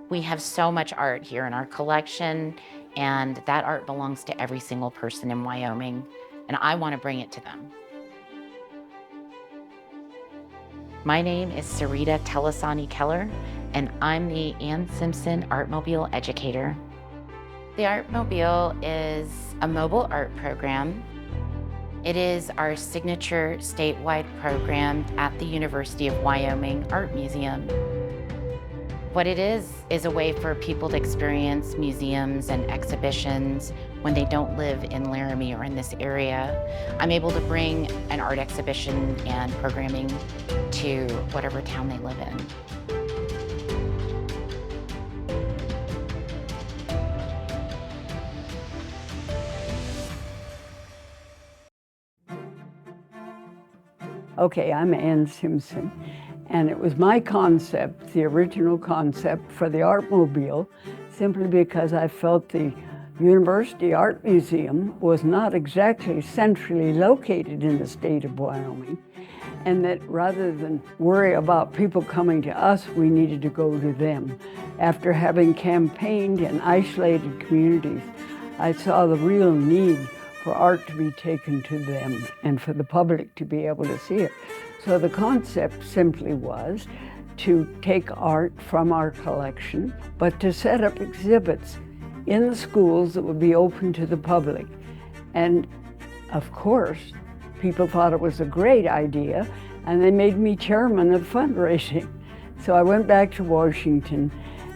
We have so much art here in our collection, and that art belongs to every single person in Wyoming, and I want to bring it to them. My name is Sarita Talusani Keller, and I'm the Ann Simpson Artmobile educator. The Artmobile is a mobile art program. It is our signature statewide program at the University of Wyoming Art Museum. What it is a way for people to experience museums and exhibitions when they don't live in Laramie or in this area. I'm able to bring an art exhibition and programming to whatever town they live in. Okay, I'm Ann Simpson, and it was my concept, the original concept for the Artmobile, simply because I felt the University Art Museum was not exactly centrally located in the state of Wyoming, and that rather than worry about people coming to us, we needed to go to them. After having campaigned in isolated communities, I saw the real need for art to be taken to them and for the public to be able to see it. So the concept simply was to take art from our collection, but to set up exhibits in the schools that would be open to the public. And of course, people thought it was a great idea, and they made me chairman of fundraising. So I went back to Washington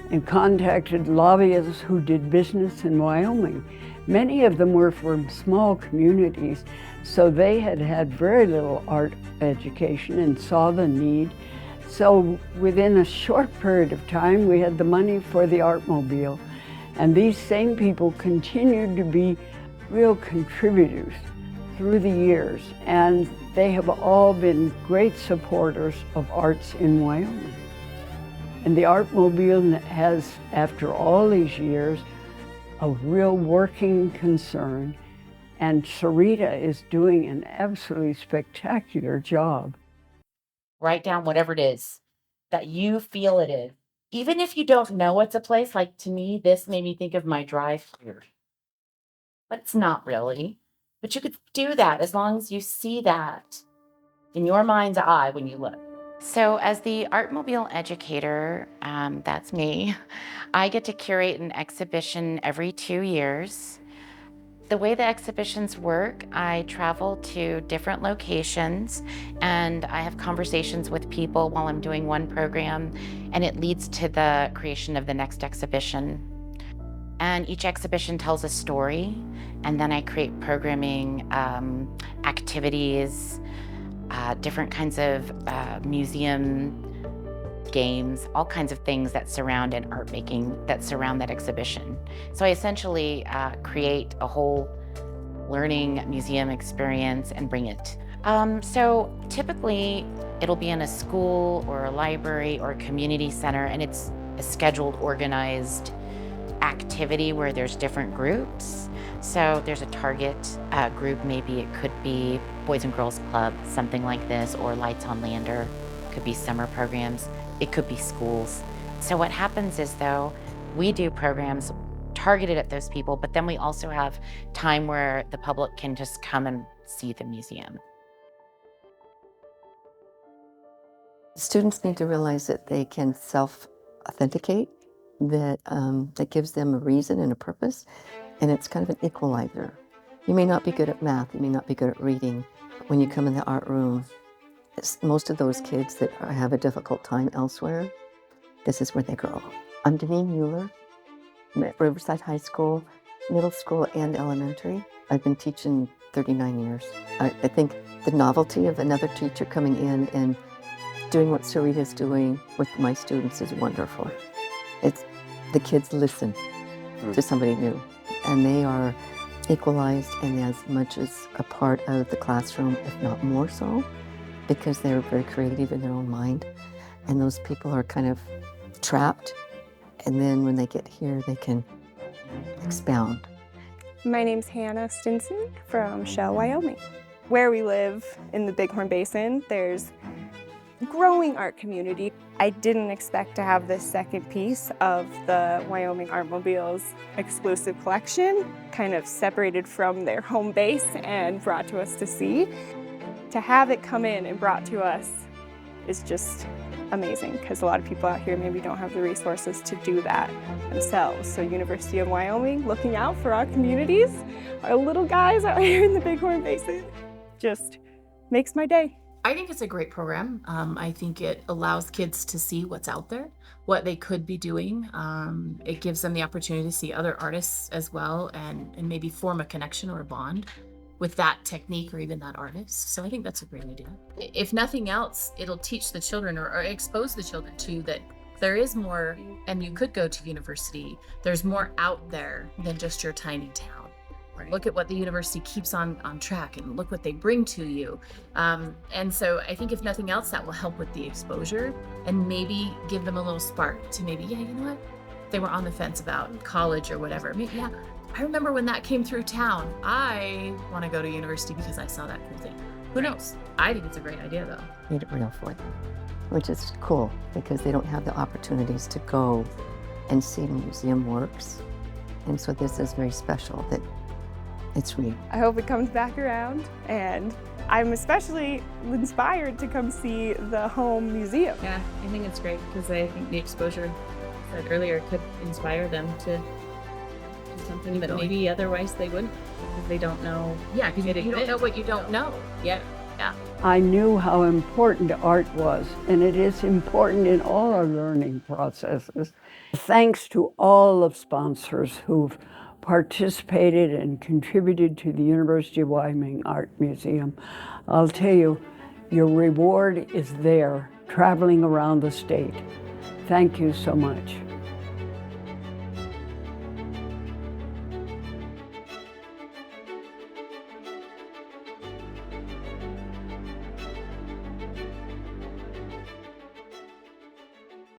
and contacted lobbyists who did business in Wyoming. Many of them were from small communities, so they had had very little art education and saw the need. So within a short period of time, we had the money for the Artmobile, and these same people continued to be real contributors through the years, and they have all been great supporters of arts in Wyoming. And the Artmobile has, after all these years, a real working concern, and Sarita is doing an absolutely spectacular job. Write down whatever it is that you feel it is. Even if you don't know it's a place, like to me, this made me think of my drive here. But it's not really. But you could do that as long as you see that in your mind's eye when you look. So as the Artmobile educator, that's me, I get to curate an exhibition every 2 years. The way the exhibitions work, I travel to different locations and I have conversations with people while I'm doing one program, and it leads to the creation of the next exhibition. And each exhibition tells a story, and then I create programming, activities, different kinds of museum games, all kinds of things that surround an art making, that surround that exhibition. So I essentially create a whole learning museum experience and bring it. So typically it'll be in a school or a library or a community center, and it's a scheduled, organized activity where there's different groups. So there's a target group, maybe it could be Boys and Girls Club, something like this, or Lights on Lander. It could be summer programs. It could be schools. So what happens is, though, we do programs targeted at those people, but then we also have time where the public can just come and see the museum. Students need to realize that they can self-authenticate, that that gives them a reason and a purpose, and it's kind of an equalizer. You may not be good at math, you may not be good at reading, but when you come in the art room, most of those kids that have a difficult time elsewhere, this is where they grow. I'm Deneen Mueller. I'm at Riverside High School, middle school and elementary. I've been teaching 39 years. I think the novelty of another teacher coming in and doing what Sarita's doing with my students is wonderful. It's the kids listen to somebody new, and they are equalized and as much as a part of the classroom, if not more so, because they're very creative in their own mind. And those people are kind of trapped, and then when they get here, they can expound. My name's Hannah Stinson from Shell, Wyoming. Where we live in the Bighorn Basin, there's growing art community. I didn't expect to have this second piece of the Wyoming Artmobile's exclusive collection, kind of separated from their home base and brought to us to see. To have it come in and brought to us is just amazing, because a lot of people out here maybe don't have the resources to do that themselves. So University of Wyoming, looking out for our communities, our little guys out here in the Bighorn Basin, just makes my day. I think it's a great program. I think it allows kids to see what's out there, what they could be doing. It gives them the opportunity to see other artists as well, and maybe form a connection or a bond with that technique or even that artist. So I think that's a great idea. If nothing else, it'll teach the children or expose the children to that there is more, and you could go to university. There's more out there than just your tiny town. Right. Look at what the university keeps on track, and look what they bring to you. And so I think if nothing else, that will help with the exposure and maybe give them a little spark to maybe, yeah, you know what? They were on the fence about college or whatever. Maybe, yeah, I remember when that came through town. I want to go to university because I saw that cool thing. Who knows? I think it's a great idea though. Made it real for them, which is cool because they don't have the opportunities to go and see museum works. And so this is very special that it's real. I hope it comes back around, and I'm especially inspired to come see the home museum. Yeah, I think it's great because I think the exposure, I said earlier, could inspire them to do something that maybe otherwise they wouldn't, because they don't know. Yeah, because you don't know what you don't know yet. Yeah. I knew how important art was, and it is important in all our learning processes. Thanks to all of sponsors who've participated and contributed to the University of Wyoming Art Museum. I'll tell you, your reward is there, traveling around the state. Thank you so much.